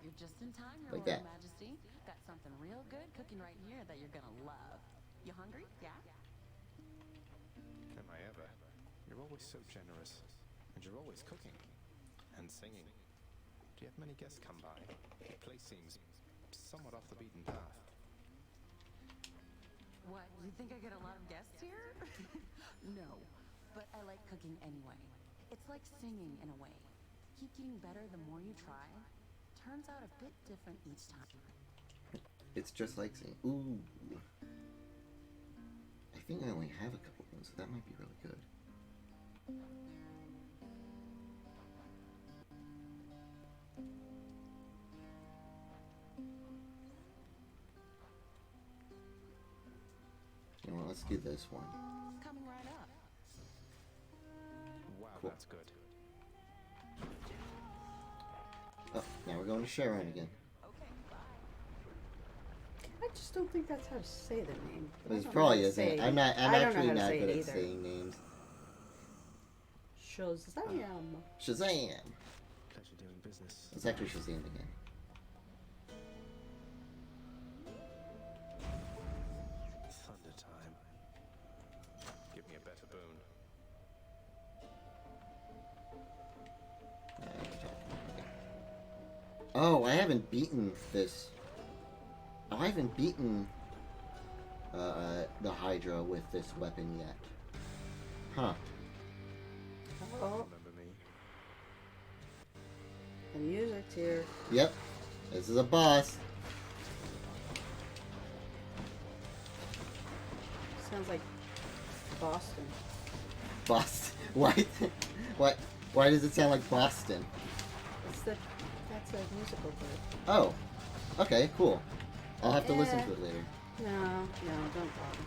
You're just in time, Your Like Royal that. Majesty. Got something real good cooking right here that you're gonna love. You hungry? Yeah? Am I ever? You're always so generous. And you're always cooking. And singing. Do you have many guests come by? The place seems somewhat off the beaten path. What, you think I get a lot of guests here? No, but I like cooking anyway. It's like singing in a way. Keep getting better the more you try. Turns out a bit different each time. It's just like saying, ooh. I think I only have a couple ones, so that might be really good. You know what, let's do this one. Coming right up. Wow, Cool. that's good. Oh, now we're going to Sharon again. I just don't think that's how to say the name. But I This don't know probably how to isn't. say I'm it. not. I'm I don't know actually how to not say good it at either. saying names. Shazam. Shazam! Pleasure doing business. It's actually Shazam again. Thunder time. Give me a better boon. Oh, I haven't beaten this. Oh, I haven't beaten the Hydra with this weapon yet. Huh. Oh, Remember me? the music's here. Yep. This is a boss. Sounds like Boston. Boston. What? What? Why does it sound like Boston? That's a musical group. Oh. Okay, cool. I'll have to listen to it later. No, don't bother.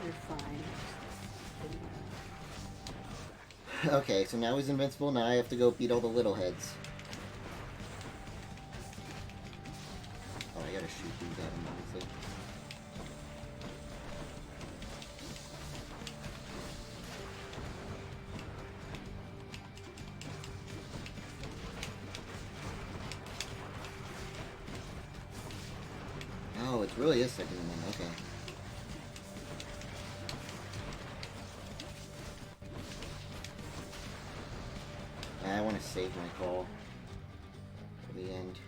You're fine. Okay, so now he's invincible. Now I have to go beat all the little heads. Oh, I gotta shoot these at him, honestly. Oh, it really is second in them. Okay. I want to save my call for the end.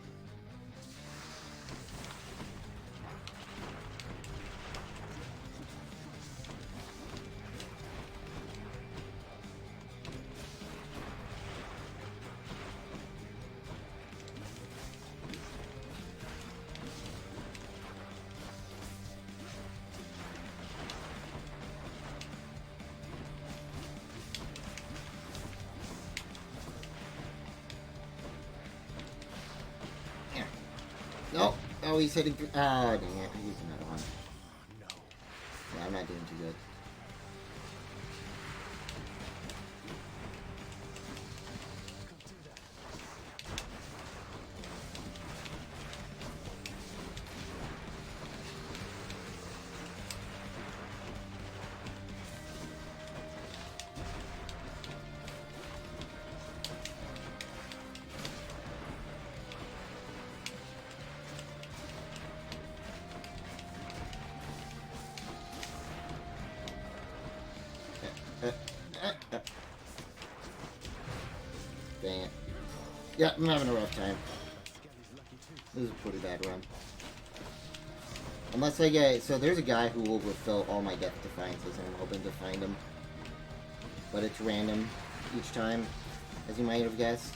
No! Oh, he's hitting. Ah, dang it. He's another one. Yeah, I'm not doing too good. Dang it. Yeah, I'm having a rough time. This is a pretty bad run. Unless I get... So there's a guy who will refill all my Death Defiances, and I'm hoping to find him. But it's random each time, as you might have guessed.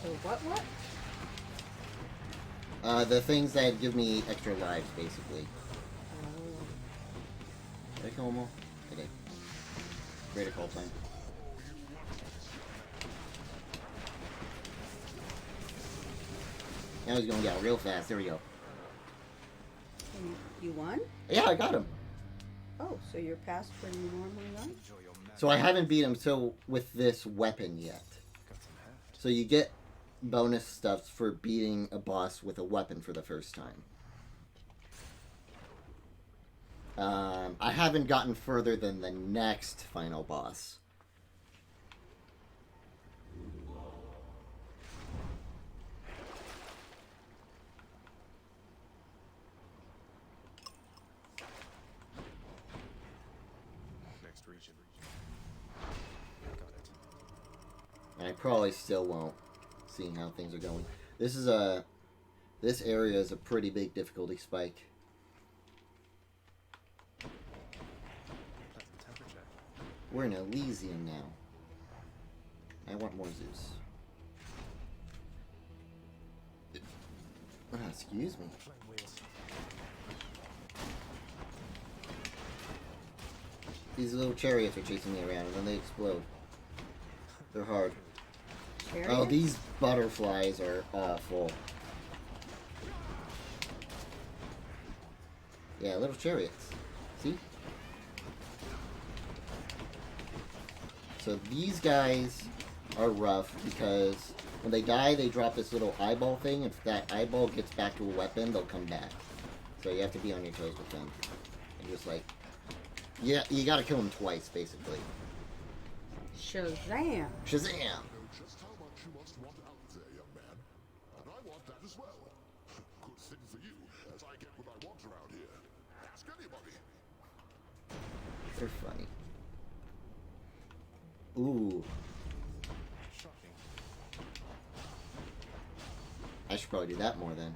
So what? The things that give me extra lives, basically. Did I kill them all? I did. Greater call time. Now he's going down real fast. There we go. You won? Yeah, I got him. Oh, so you're past where you normally run? So I haven't beat him with this weapon yet. So you get bonus stuff for beating a boss with a weapon for the first time. I haven't gotten further than the next final boss. Next region. Got it. And I probably still won't, seeing how things are going. This area is a pretty big difficulty spike. We're in Elysium now. I want more Zeus. Excuse me. These little chariots are chasing me around and then they explode. They're hard. Chariots? Oh, these butterflies are awful. Yeah, little chariots. See? So these guys are rough because when they die, they drop this little eyeball thing. If that eyeball gets back to a weapon, they'll come back. So you have to be on your toes with them. And just like... Yeah, you gotta kill them twice, basically. Shazam! Shazam! I know just how much you must want out there, young man. And I want that as well. Good thing for you, as I get what I want around here. Ask anybody. They're funny. Ooh. Shocking. I should probably do that more then.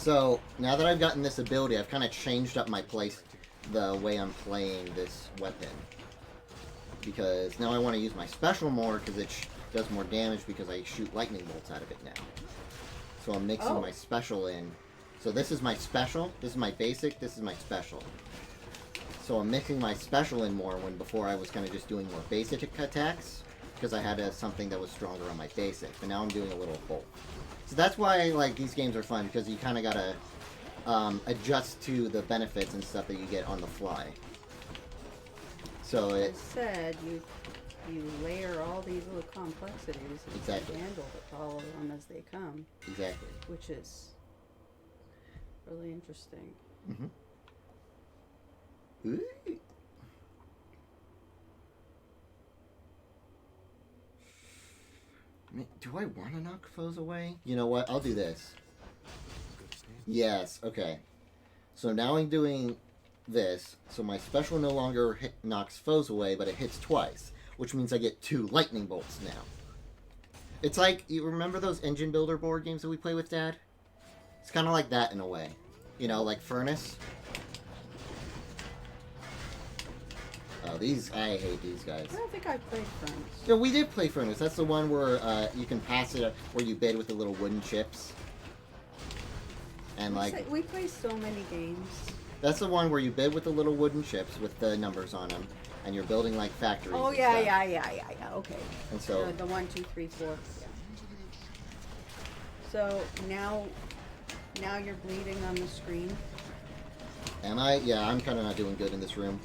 So, now that I've gotten this ability, I've kind of changed up my the way I'm playing this weapon. Because now I want to use my special more, because it does more damage because I shoot lightning bolts out of it now. So I'm mixing my special in. So this is my special, this is my basic, this is my special. So I'm mixing my special in more when before I was kind of just doing more basic attacks, because I had something that was stronger on my basic. But now I'm doing a little of both. So that's why like these games are fun, because you kind of gotta adjust to the benefits and stuff that you get on the fly. So it said you layer all these little complexities and exactly handle all of them as they come. Exactly. Which is really interesting. Mm-hmm. Ooh. Do I want to knock foes away? You know what? I'll do this. Yes, okay. So now I'm doing this. So my special no longer knocks foes away, but it hits twice. Which means I get 2 lightning bolts now. It's like, you remember those engine builder board games that we play with Dad? It's kind of like that in a way. You know, like Furnace. Oh, I hate these guys. I don't think I played Furnace. Yeah, we did play Furnace. That's the one where you can pass it, where you bid with the little wooden chips. And like... We play so many games. That's the one where you bid with the little wooden chips with the numbers on them. And you're building like factories. Oh, yeah, okay. And so... The 1, 2, 3, 4. Yeah. So now you're bleeding on the screen. Am I? Yeah, I'm kind of not doing good in this room.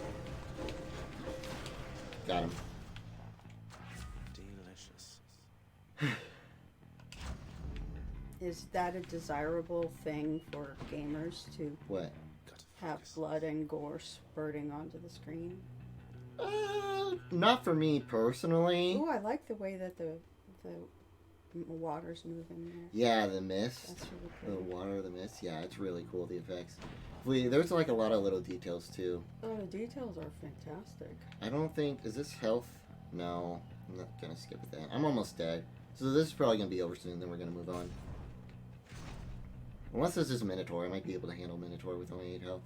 Got him. Delicious. Is that a desirable thing for gamers to have blood and gore spurting onto the screen? Not for me personally. Oh, I like the way that the water's moving there. Yeah, the mist. That's really the water, the mist. Yeah, it's really cool, the effects. There's like a lot of little details too. Oh, the details are fantastic. I don't think... Is this health? No. I'm not gonna skip that. I'm almost dead. So this is probably gonna be over soon, then we're gonna move on. Unless this is Minotaur. I might be able to handle Minotaur with only 8 health.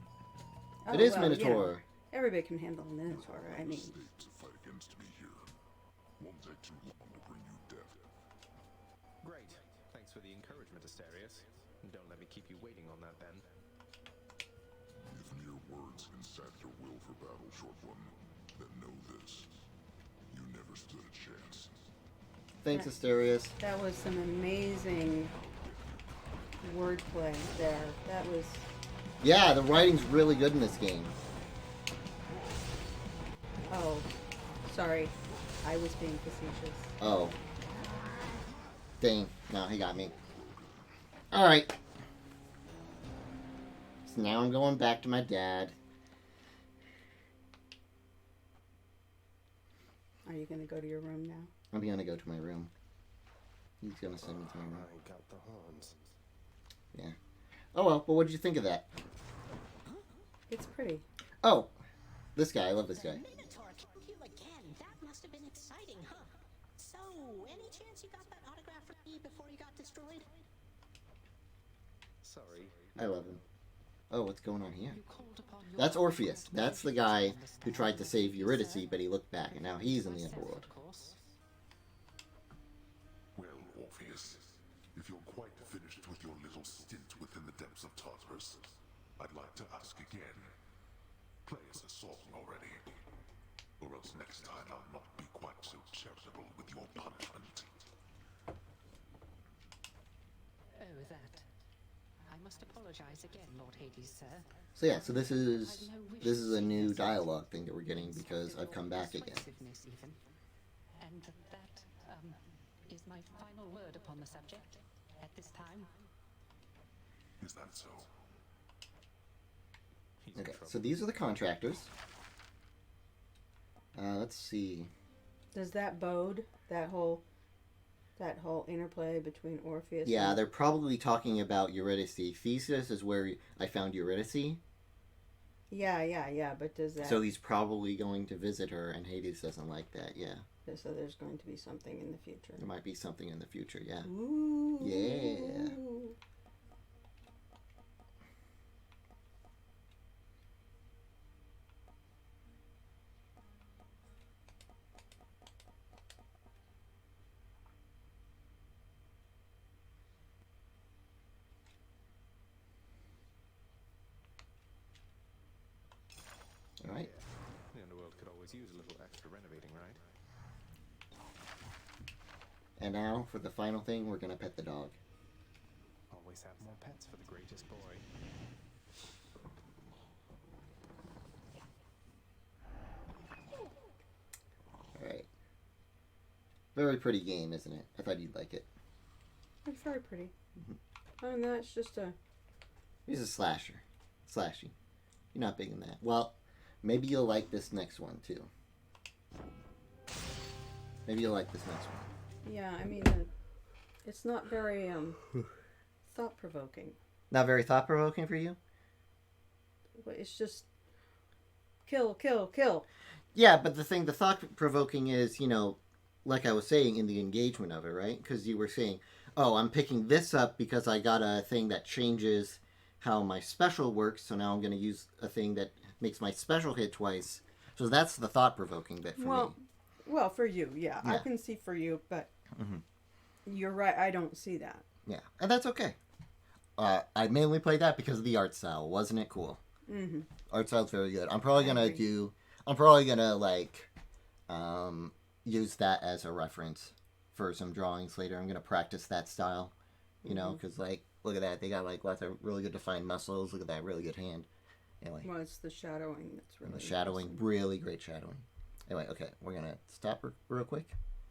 It is Minotaur. Yeah. Everybody can handle a Minotaur, I mean. Fight against me here. Won't take too long to bring you death. Great. Thanks for the encouragement, Asterius. Don't let me keep you waiting on that then. If mere words can sap your will for battle, short one, then know this. You never stood a chance. Thanks, Asterius. That was some amazing wordplay there. That was... Yeah, the writing's really good in this game. Oh, sorry. I was being facetious. Oh. Dang. No, he got me. Alright. So now I'm going back to my dad. Are you going to go to your room now? I'm going to go to my room. He's going to send me to my room. I got the horns. Yeah. Oh well, but what did you think of that? It's pretty. Oh, this guy. I love this guy. Minotaur killed you again. That must have been exciting, huh? So, any chance you got that autograph from me before you got destroyed? Sorry. I love him. Oh, what's going on here? That's Orpheus. That's the guy who tried to save Eurydice, but he looked back, and now he's in the underworld. Well, Orpheus, if you're quite finished with your little stint within the depths of Tartarus, I'd like to ask again. Play us a song already, or else next time I'll not be quite so charitable with your punishment. Oh, that. I must apologize again, Lord Hades, sir. So yeah, so this is a new dialogue thing that we're getting because I've come back again. Even. And that is my final word upon the subject at this time. Is that so? Okay, so these are the contractors. Let's see. Does that bode that whole interplay between Orpheus? Yeah, they're probably talking about Eurydice. Theseus is where I found Eurydice. Yeah, but does that... So he's probably going to visit her, and Hades doesn't like that, yeah. So there's going to be something in the future. There might be something in the future, yeah. Ooh. Yeah. always use a little extra renovating, right? And now, for the final thing, we're gonna pet the dog. Always have more pets for the greatest boy. Alright. Very pretty game, isn't it? I thought you'd like it. It's very pretty. Other than that, it's just a... He's a slasher. Slashy. You're not big in that. Well, maybe you'll like this next one, too. Maybe you'll like this next one. Yeah, I mean, it's not very thought-provoking. Not very thought-provoking for you? It's just kill, kill, kill. Yeah, but the thought-provoking is, you know, like I was saying, in the engagement of it, right? Because you were saying, oh, I'm picking this up because I got a thing that changes how my special works, so now I'm going to use a thing that makes my special hit twice. So that's the thought-provoking bit for me. Well, for you, yeah. I can see for you, but you're right, I don't see that. Yeah, and that's okay. I mainly played that because of the art style. Wasn't it cool? Mm-hmm. Art style's very good. I'm probably gonna use that as a reference for some drawings later. I'm gonna practice that style, you know, because like look at that, they got like lots of really good defined muscles. Look at that, really good hand. Anyway, well, it's the shadowing that's really the shadowing, really great shadowing. Anyway, okay, we're gonna stop real quick.